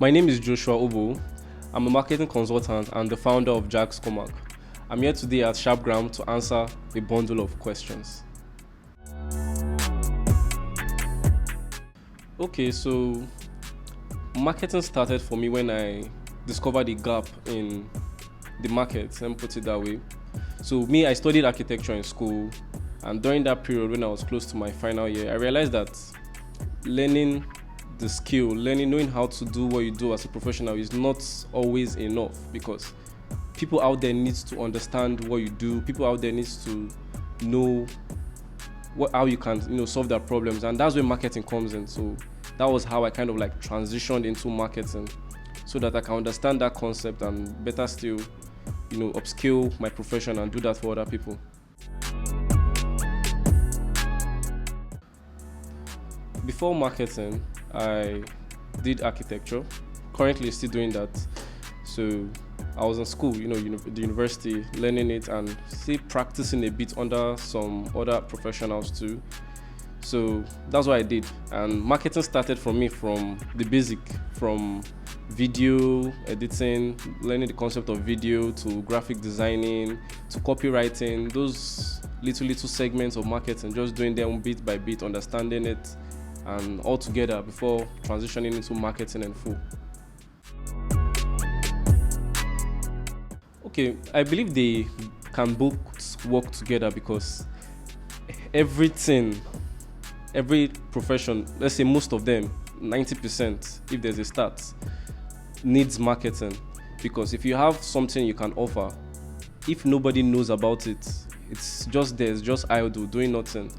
My name is Joshua Obo. I'm a marketing consultant and the founder of Jack's Comac. I'm here today at SHAPGRAM to answer a bundle of questions. Okay, so marketing started for me when I discovered a gap in the market, let me put it that way. So I studied architecture in school, and during that period when I was close to my final year, I realized that learning the skill, knowing how to do what you do as a professional is not always enough, because people out there needs to understand what you do. People out there needs to know how you can solve their problems, and that's where marketing comes in. So that was how I kind of like transitioned into marketing, so that I can understand that concept and better still upskill my profession and do that for other people. Before marketing, I did architecture. Currently still doing that. So I was in school, the university, learning it and still practicing a bit under some other professionals too. So that's what I did. And marketing started from me from the basic, from video editing, learning the concept of video, to graphic designing, to copywriting, those little segments of marketing, just doing them bit by bit, understanding it and all together before transitioning into marketing in full. Okay, I believe they can both work together, because every profession, let's say most of them, 90%, if there's a start, needs marketing. Because if you have something you can offer, if nobody knows about it, it's just there, it's just idle, doing nothing.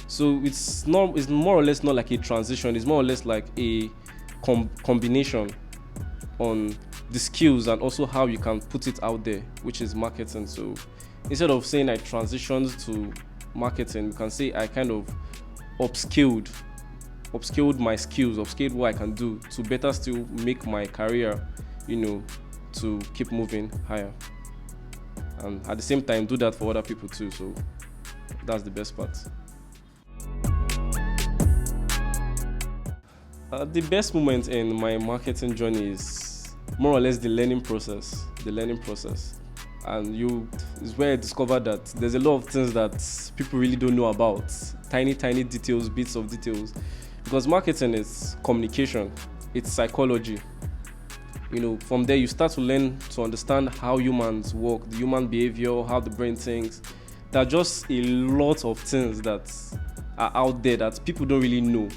So it's more or less not like a transition, it's more or less like a combination on the skills and also how you can put it out there, which is marketing. So instead of saying I transitioned to marketing, you can say I kind of upskilled my skills, upskilled what I can do to better still make my career, to keep moving higher. And at the same time, do that for other people too. So that's the best part. The best moment in my marketing journey is more or less the learning process. And is where I discovered that there's a lot of things that people really don't know about. Tiny details, bits of details. Because marketing is communication, it's psychology. From there you start to learn to understand how humans work, the human behavior, how the brain thinks. There are just a lot of things that are out there that people don't really know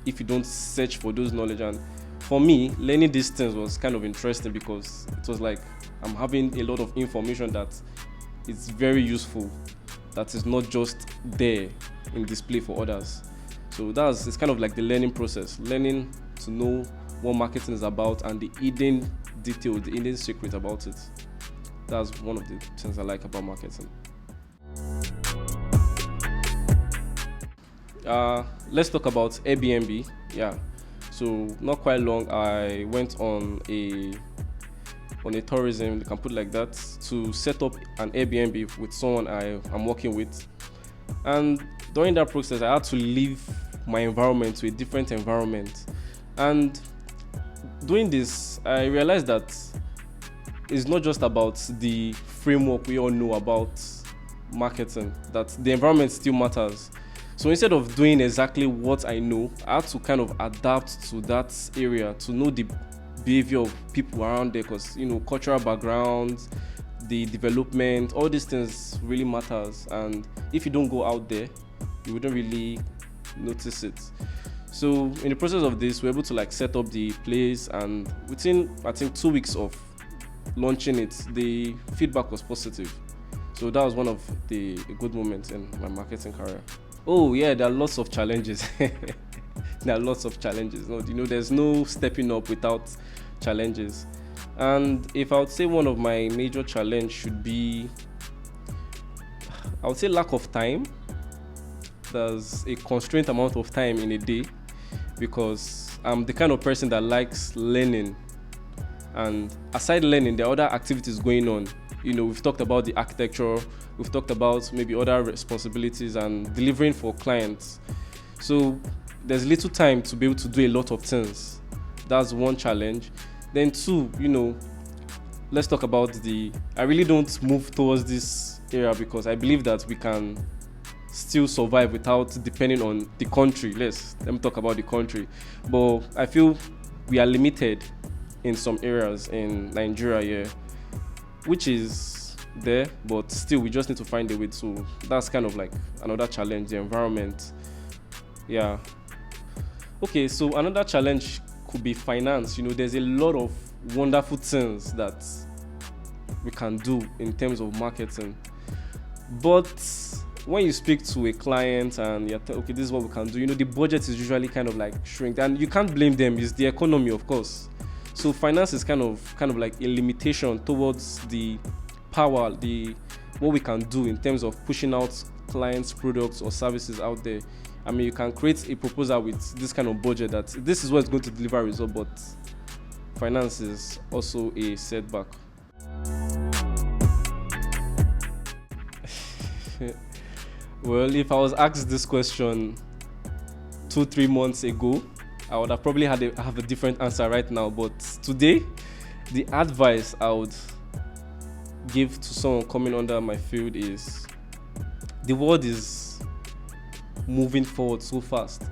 if you don't search for those knowledge. And for me, learning these things was kind of interesting, because it was like I'm having a lot of information that is very useful, that is not just there in display for others. So it's kind of like the learning process, learning to know what marketing is about and the hidden detail, the hidden secret about it. That's one of the things I like about marketing. Let's talk about Airbnb. Yeah. So not quite long, I went on a tourism, you can put it like that, to set up an Airbnb with someone I'm working with. And during that process, I had to leave my environment to a different environment. And doing this, I realized that it's not just about the framework we all know about marketing, that the environment still matters. So instead of doing exactly what I know, I had to kind of adapt to that area, to know the behavior of people around there, because cultural backgrounds, the development, all these things really matters. And if you don't go out there, you wouldn't really notice it. So in the process of this, we're able to set up the place, and within I think 2 weeks of launching it, the feedback was positive. So that was one of the good moments in my marketing career. Oh yeah, there are lots of challenges. There are lots of challenges. There's no stepping up without challenges. And if I would say one of my major challenge should be, I would say lack of time. There's a constrained amount of time in a day, because I'm the kind of person that likes learning. And aside learning, there are other activities going on. We've talked about the architecture, we've talked about maybe other responsibilities and delivering for clients. So there's little time to be able to do a lot of things. That's one challenge. Then two, let's talk about I really don't move towards this area because I believe that we can still survive without depending on the country. Let me talk about the country. But I feel we are limited in some areas in Nigeria, yeah, which is there, but still we just need to find a way. So that's kind of like another challenge, the environment. Yeah. Okay, so another challenge could be finance. There's a lot of wonderful things that we can do in terms of marketing. But when you speak to a client and you're okay, this is what we can do, the budget is usually kind of like shrink, and you can't blame them. It's the economy, of course. So finance is kind of like a limitation towards the power, what we can do in terms of pushing out clients' products or services out there. I mean, you can create a proposal with this kind of budget that this is what's going to deliver a result, but finance is also a setback. Well, if I was asked this question 2-3 months ago, I would have probably have a different answer right now. But today, the advice I would give to someone coming under my field is the world is moving forward so fast.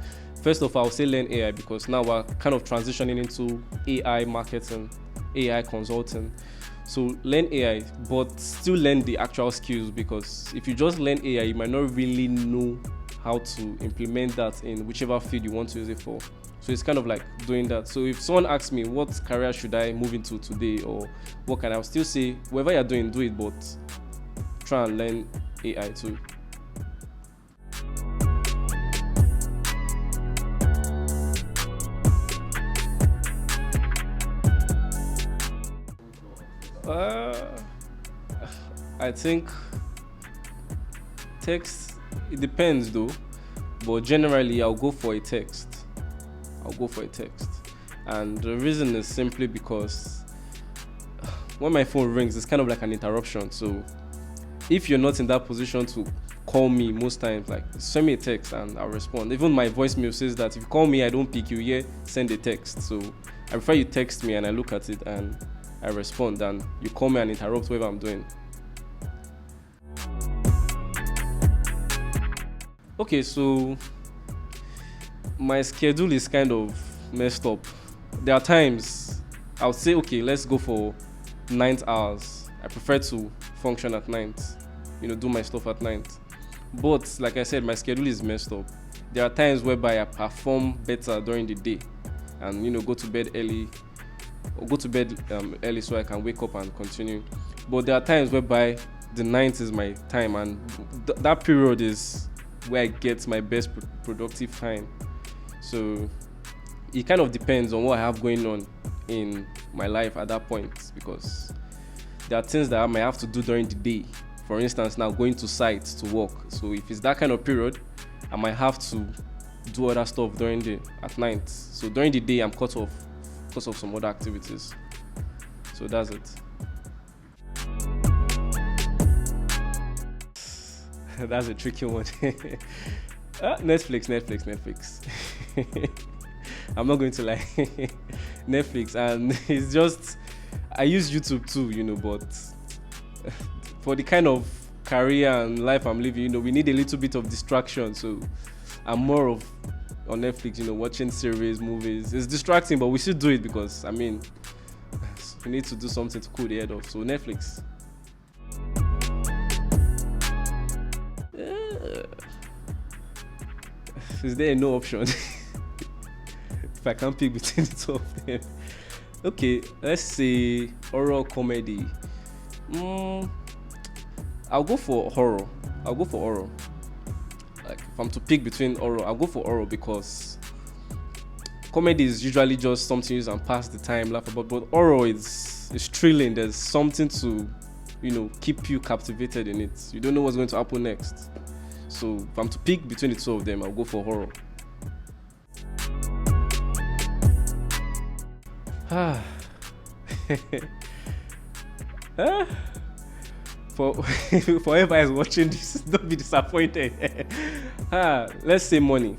First of all, I'll say learn AI because now we're kind of transitioning into AI marketing, AI consulting. So learn AI, but still learn the actual skills, because if you just learn AI, you might not really know how to implement that in whichever field you want to use it for. So it's kind of like doing that. So if someone asks me what career should I move into today or what can I, I'll still say whatever you're doing, do it, but try and learn AI too. I think text, it depends though, but generally I'll go for a text. And the reason is simply because when my phone rings, it's kind of like an interruption. So if you're not in that position to call me most times, like send me a text and I'll respond. Even my voicemail says that if you call me, I don't pick you, send a text. So I prefer you text me and I look at it and I respond, than you call me and interrupt whatever I'm doing. Okay, so my schedule is kind of messed up. There are times I'll say, okay, let's go for night hours. I prefer to function at night, do my stuff at night. But like I said, my schedule is messed up. There are times whereby I perform better during the day and, go to bed early so I can wake up and continue. But there are times whereby the night is my time, and that period is where I get my best productive time. So it kind of depends on what I have going on in my life at that point, because there are things that I might have to do during the day. For instance, now going to sites to work. So if it's that kind of period, I might have to do other stuff at night. So during the day, I'm cut off because of some other activities. So that's it. That's a tricky one. Netflix. I'm not going to lie. Netflix, and it's just, I use YouTube too, but for the kind of career and life I'm living, we need a little bit of distraction. So I'm more of on Netflix, watching series, movies. It's distracting, but we should do it because, we need to do something to cool the head off. So Netflix. Is there no option? If I can't pick between the two of them. Okay, let's say horror comedy. I'll go for horror. Like if I'm to pick between horror, I'll go for horror because comedy is usually just something you use and pass the time, laugh about. But horror is thrilling. There's something to, keep you captivated in it. You don't know what's going to happen next. So if I'm to pick between the two of them, I'll go for horror. For whoever is watching this, don't be disappointed. Let's say money,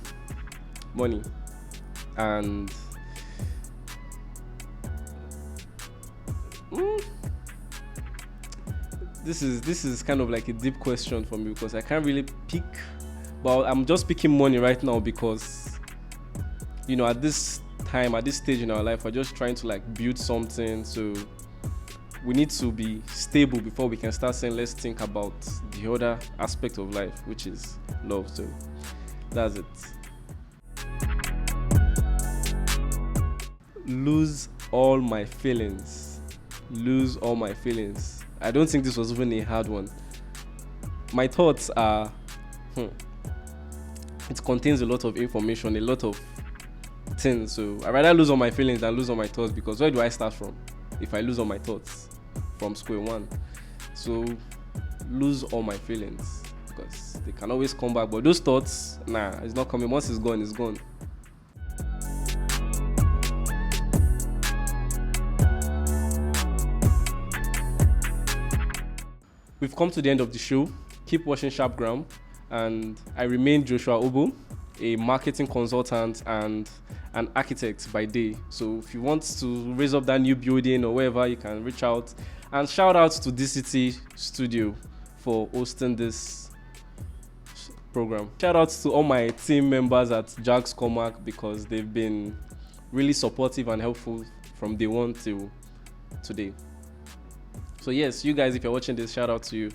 and Mm, this is kind of like a deep question for me because I can't really pick. But I'm just picking money right now because at this time, at this stage in our life, we're just trying to like build something. So we need to be stable before we can start saying let's think about the other aspect of life, which is love. So that's it. Lose all my feelings. Lose all my feelings. I don't think this was even a hard one. My thoughts are, it contains a lot of information, a lot of things. So I rather lose all my feelings than lose all my thoughts, because where do I start from if I lose all my thoughts? From square one. So lose all my feelings because they can always come back. But those thoughts, it's not coming. Once it's gone, it's gone. We've come to the end of the show. Keep watching SHAPGRAM, and I remain Joshua Obo, a marketing consultant and an architect by day. So if you want to raise up that new building or wherever, you can reach out. And shout out to DCT Studio for hosting this program. Shout out to all my team members at Jags Comac because they've been really supportive and helpful from day one till today. So yes, you guys, if you're watching this, shout out to you.